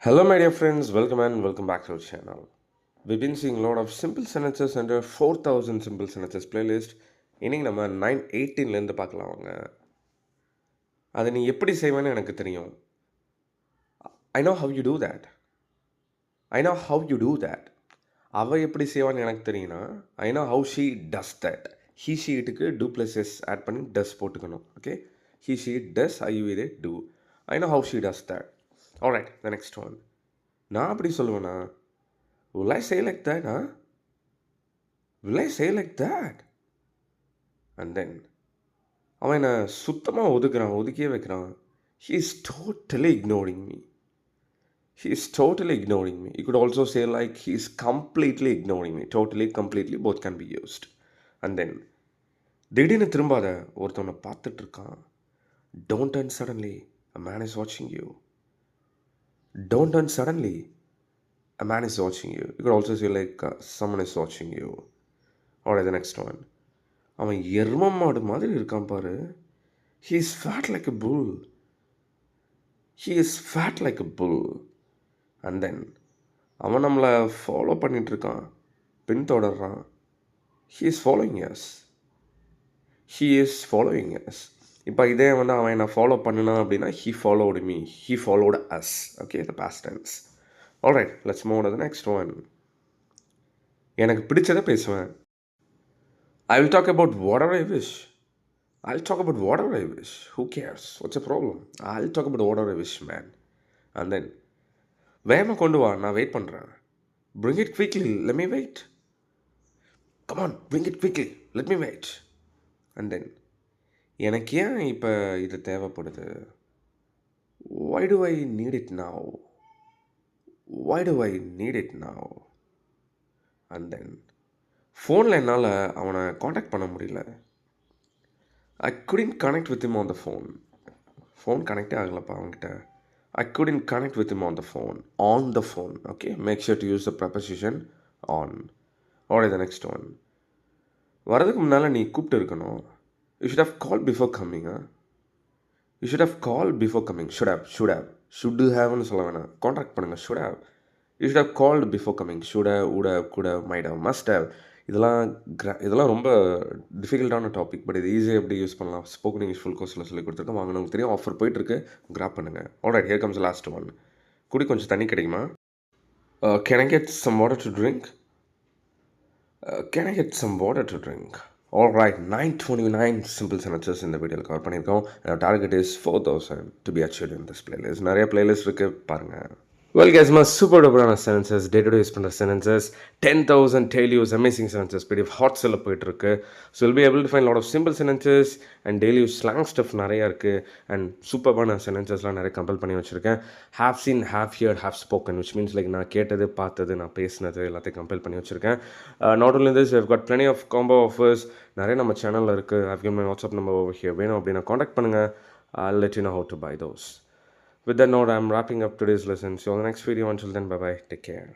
Hello, my dear friends. Welcome and welcome back to our channel. We've been seeing a lot of simple sentences under 4000 simple sentences playlist. இன்னைக்கு நம்ம 918லேருந்து பார்க்கலாம் வாங்க. அதை நீ எப்படி செய்வேன்னு எனக்கு தெரியும். I know how you do that. I know how you do that. அவ எப்படி செய்வான்னு எனக்கு தெரியும்னா I know how she does that. He, she, ட்டுக்கு do plus s ஆட் பண்ணி does போட்டுக்கணும். Okay? He, she, does, I, you, it, do. I know how she does that. Alright, the next one. நான் அப்படி சொல்லுவேனா will I say like that, huh? Will I say like that? And then அவன் என்னை சுத்தமாக ஒதுக்கியே வைக்கிறான். He is totally ignoring me. He is totally ignoring me. You could also say like he is completely ignoring me. Totally, completely, both can be used. And then திடீர்னு திரும்பாத ஒருத்தவனை பார்த்துட்டு இருக்கான். Don't turn suddenly. A man is watching you. Don't turn suddenly. A man is watching you. You could also say like someone is watching you. Alright, the next one. அவன் எரும மாடு மாதிரி இருக்கான் பாரு. He is fat like a bull. He is fat like a bull. And then அவன் நம்மளை follow பண்ணிட்டு இருக்கான், பின்தொடர்றான். He is following us. He is following us. இப்போ இதே வந்து அவன் என்னை ஃபாலோ பண்ணினான் அப்படின்னா he followed me. He followed us. Okay, the past tense. Alright, let's move on to the next one. எனக்கு பிடிச்சதை பேசுவேன். I will talk about whatever I wish. I'll talk about whatever I wish. Who cares? What's the problem? I'll talk about whatever I wish, man. And then வேகமாக கொண்டு வா, நான் wait பண்ணுறேன். Bring it quickly, let me wait. Come on, bring it quickly, let me wait. And then எனக்கு ஏன் இப்போ இது தேவைப்படுது? Why do I need it now? Why do I need it now? And then ஃபோனில் என்னால் அவனை contact பண்ண முடியல. I couldn't connect with him on the phone. Phone கனெக்டே ஆகலப்பா அவன்கிட்ட. I couldn't connect with him on the phone. On the phone, okay? Make sure to use the preposition on. Alright, the next one. வரதுக்கு முன்னால் நீ கூப்பிட்டு இருக்கணும். You should have called before coming, huh? You should have called before coming. Should haveன்னு சொல்ல வேணாம். Contract பண்ணுங்கள். should have. You should have called before coming. should have, would have, could have, might have, must have. இதெல்லாம் ரொம்ப டிஃபிகல்ட்டான topic. But இது ஈஸியாக எப்படி use பண்ணலாம் spoken English full கோர்ஸில் சொல்லி கொடுத்துருக்கேன். வாங்க, நமக்கு தெரியும். ஆஃபர் போயிட்டுருக்கு, கிராப் பண்ணுங்கள். Alright, here comes last one. குடி கொஞ்சம் தண்ணி கிடைக்குமா? Can I get some water to drink? Can I get some water to drink? Alright, 929 simple sentences இந்த வீடியோவில் கவர் பண்ணியிருக்கோம். Target is 4000 to be achieved in this playlist. நிறைய playlist இருக்குது, பாருங்கள். Well guys, my super duper sentences, day-to-day use பண்ணுற sentences, 10,000 daily use amazing sentences PDF hot sell போயிட்டுருக்கு. So you'll be able to find a lot of simple sentences and daily use slang stuff நிறையா இருக்குது. And சூப்பர்பான சென்டென்சஸ்லாம் நிறைய compile பண்ணி வச்சுருக்கேன். have seen, have heard, have spoken, which means like நான் கேட்டது, பார்த்தது, நான் பேசினது எல்லாத்தையும் கம்பைல் பண்ணி வச்சுருக்கேன். Not only this, we've got plenty of combo offers நிறைய நம்ம சேனலில் இருக்குது. I've given my WhatsApp number over here. வேணும் அப்படின்னா காண்டாக்ட் பண்ணுங்கள். I'll let you know how to buy those. With that note, I'm wrapping up today's lesson. See you on the next video. Until then, bye-bye. Take care.